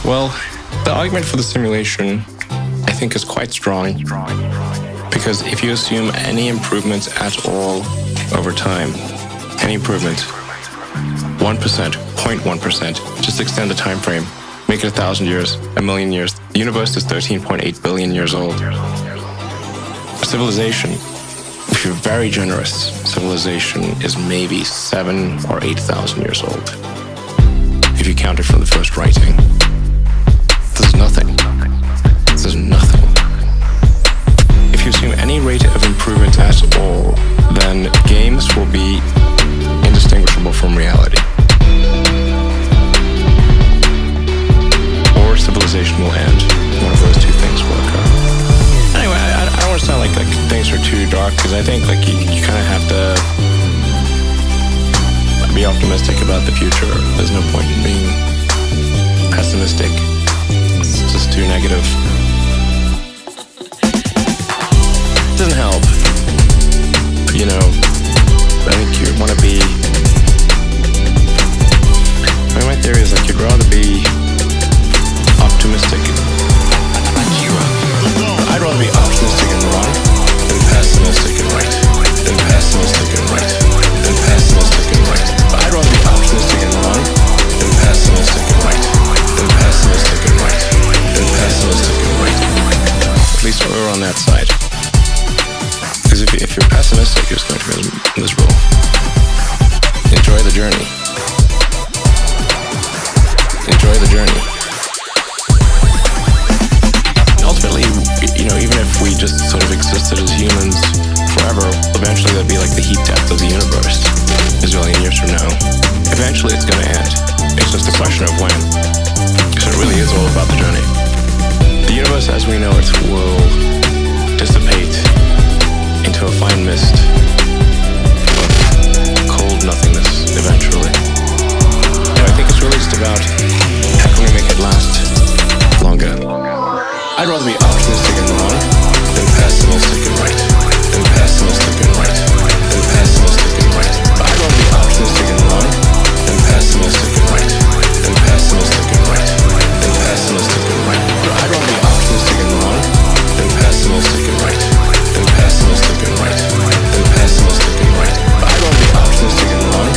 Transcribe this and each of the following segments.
Well, the argument for the simulation, I think, is quite strong. Because if you assume any improvements at all over time, any improvement, 1%, 0.1%, just extend the time frame, make it 1,000 years, 1,000,000 years. The universe is 13.8 billion years old. Civilization, if you're very generous, civilization is maybe 7,000 or 8,000 years old. If you count it from the first writing. This is nothing. This is nothing. If you assume any rate of improvement at all, then games will be indistinguishable from reality. Or civilization will end. One of those two things will occur. Anyway, I don't want to sound like things are too dark, because I think you kind of have to be optimistic about the future. There's no point in being pessimistic. It's just too negative. It doesn't help. You know, I think you want to be... my theory is you'd rather be optimistic. I'd rather be optimistic and wrong than pessimistic and right. Than pessimistic and right. Than pessimistic and right. But I'd rather be optimistic and wrong than pessimistic and right. Than pessimistic and right. Than pessimistic and right. At least we're on that side. Because if you're pessimistic, you're just going to be miserable. Enjoy the journey. Enjoy the journey. Ultimately, even if we just sort of existed as humans forever, eventually that'd be like the heat depth of the universe a zillion years from now. Eventually it's going to end. It's just a question of when. So it really is all about the journey. The universe as we know it will dissipate into a fine mist of cold nothingness eventually. And I think it's really just about how can we make it last longer. I'd rather be optimistic and wrong than pessimistic and right. Than pessimistic and right. Than pessimistic and right. But I'd rather be optimistic and wrong than pessimistic and right. Than pessimistic and right. Than pessimistic and right. But I'd rather be optimistic and wrong than pessimistic and right. Than pessimistic and right. Than pessimistic and right. But I'd rather be optimistic and wrong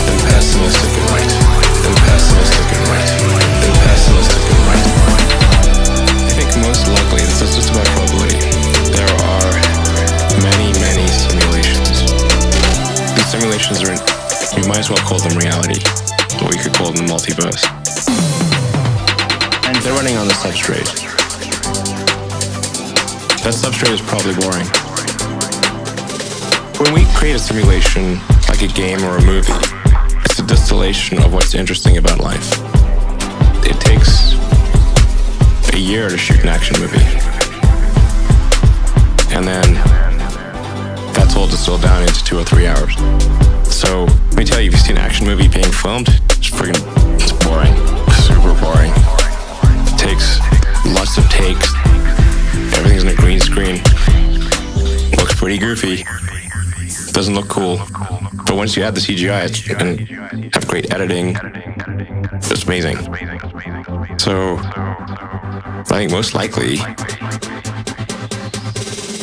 than pessimistic and right. Than pessimistic and right. Than pessimistic and right. I think most likely, this is just about probability, there are many, many simulations. These simulations are, you might as well call them reality, or you could call them multiverse. And they're running on the substrate. That substrate is probably boring. When we create a simulation, like a game or a movie, it's a distillation of what's interesting about life. It takes a year to shoot an action movie. And then that's all distilled down into 2 or 3 hours. So let me tell you, if you see an action movie being filmed, it's boring. Super boring. It takes lots of takes. Everything's in a green screen. Looks pretty goofy. Doesn't look cool. But once you add the CGI and have great editing, it's amazing. So I think most likely,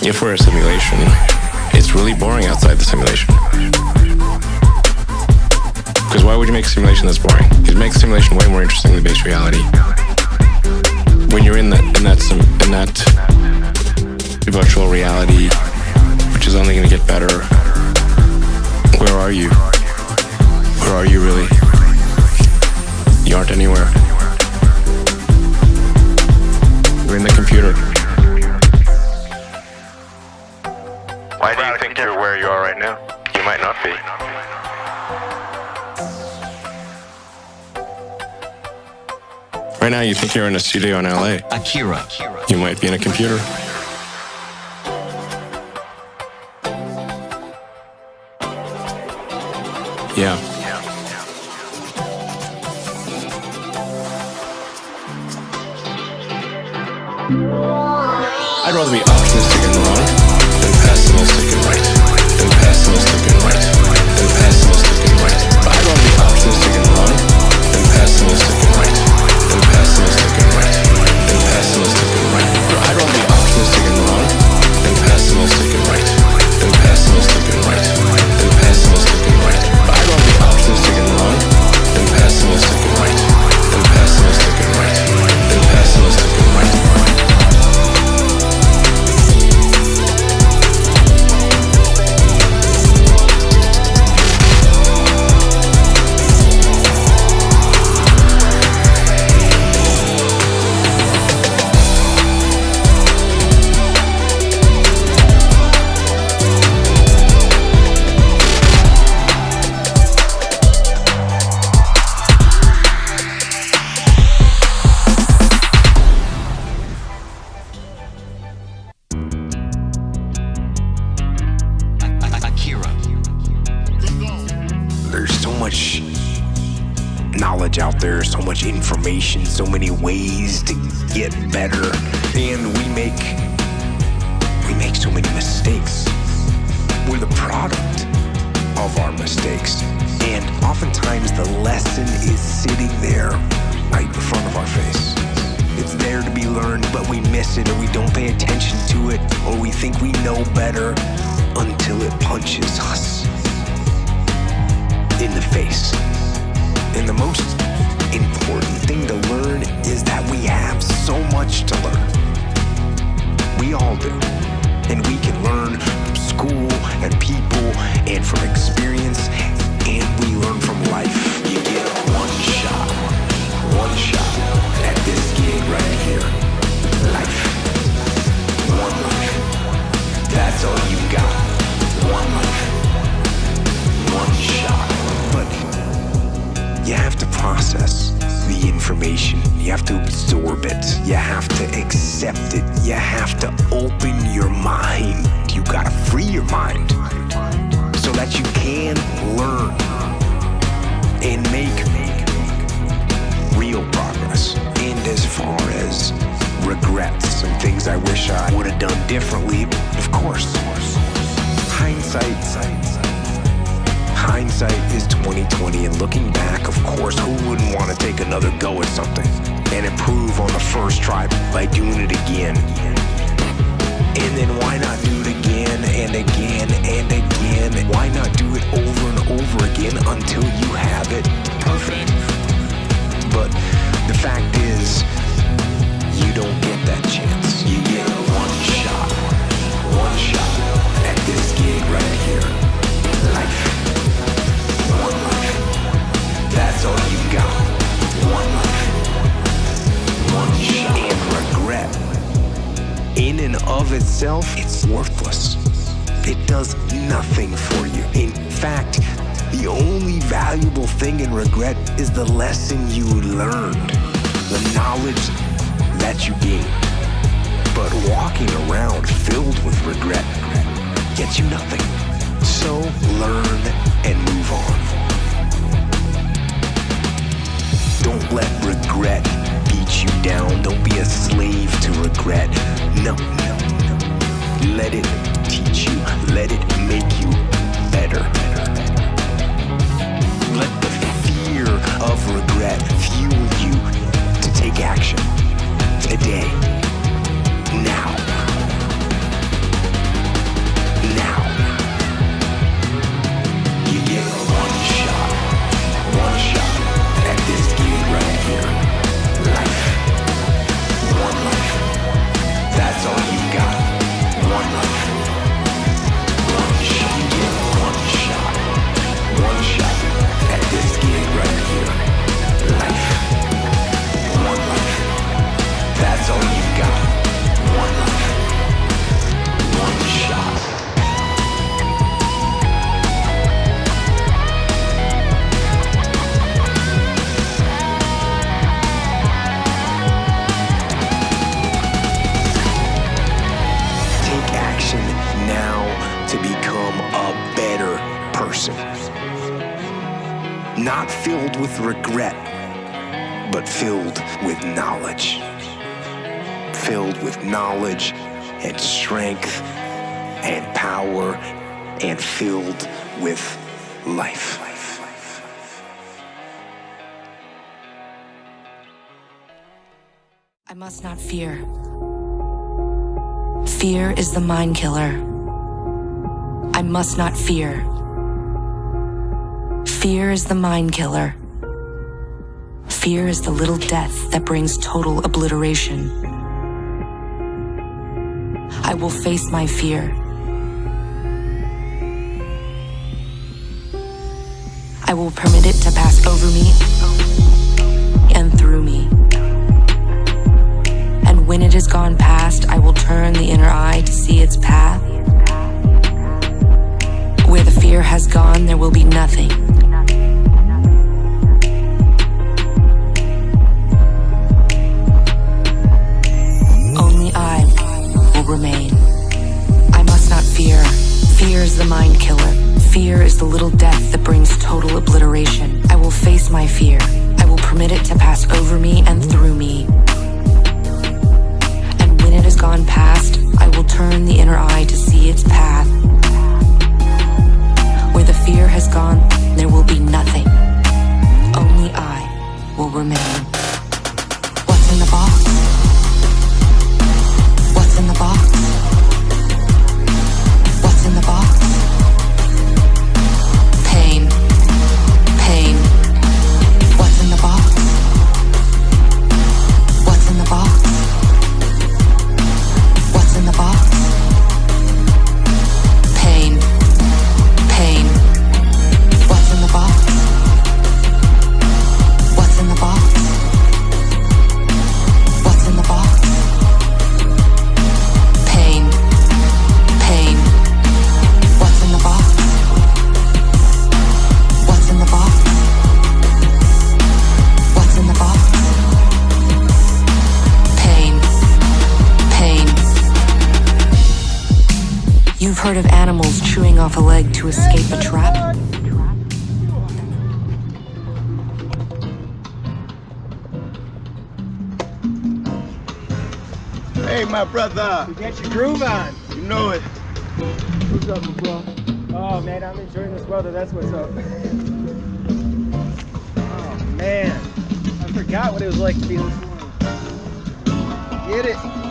if we're a simulation, it's really boring outside the simulation. Because why would you make a simulation that's boring? You make a simulation way more interesting than base reality. When you're in that virtual reality, which is only going to get better, where are you? Where are you really? You aren't anywhere. You're in the computer. Why do you think you're where you are right now? You might not be. Right now you think you're in a studio in LA. Akira. You might be in a computer. Yeah. I'd rather be optimistic and wrong than pessimistic and right. Than pessimistic and right. Than pessimistic and right. But I'd rather be optimistic and wrong than pessimistic and right. Than pessimistic and much knowledge out there, so much information, so many ways to get better, and we make so many mistakes. We're the product of our mistakes, and oftentimes the lesson is sitting there right in front of our face. It's there to be learned, but we miss it, or we don't pay attention to it, or we think we know better until it punches us in the face. And the most important thing to learn is that we have so much to learn. We all do. And we can learn from school and people and from experience, and we learn from life. You get one shot at this gig right here. Life. One life. That's all you got. One life. One shot. But you have to process the information. You have to absorb it. You have to accept it. You have to open your mind. You gotta free your mind so that you can learn and make real progress. And as far as regrets and things I wish I would have done differently, of course, hindsight is 20/20, and looking back, of course, who wouldn't want to take another go at something and improve on the first try by doing it again? And then why not do it again and again and again? Why not do it over and over again until you have it perfect? But the fact is, you don't get that chance. You get one shot at this gig right here. Life. One life. That's all you got. One life. One shot. And regret, in and of itself, it's worthless. It does nothing for you. In fact, the only valuable thing in regret is the lesson you learned, the knowledge that you gained. But walking around filled with regret gets you nothing. So learn and move on. Don't let regret beat you down. Don't be a slave to regret. No. Let it teach you. Let it make you better. Let the fear of regret fuel you to take action today. Now. You get one shot at this gig right here. Life. One life. That's all you got. One life. One shot. You get one shot at this gig right here. Life. One life. That's all you got. One life. One shot. Take action now to become a better person. Not filled with regret, but filled with knowledge. Filled with knowledge and strength and power, and filled with life. I must not fear. Fear is the mind killer. I must not fear. Fear is the mind killer. Fear is the little death that brings total obliteration. I will face my fear. I will permit it to pass over me and through me. And when it has gone past, I will turn the inner eye to see its path. Where the fear has gone, there will be nothing. Only I will remain. I must not fear. Fear is the mind killer. Fear is the little death that brings total obliteration. will face my fear. I will permit it to pass over me and through me. And when it has gone past, I will turn the inner eye to see its path. Where the fear has gone, there will be nothing. Only I will remain. What's in the box? What's in the box? What's in the box? Pain. Pain. What's in the box? What's in the box? What's in the box? Pain. Pain. What's in the box? What's in the box? What's in the box? Pain. Pain. What's in the box? What's in the box? What's in the box? Pain. Pain. You've heard of animals chewing off a leg to escape a trap? Hey, my brother. You get your groove on. You know it. What's up, bro? Oh, man, I'm enjoying this weather. That's what's up. Oh, man. I forgot what it was like to be this morning. Get it.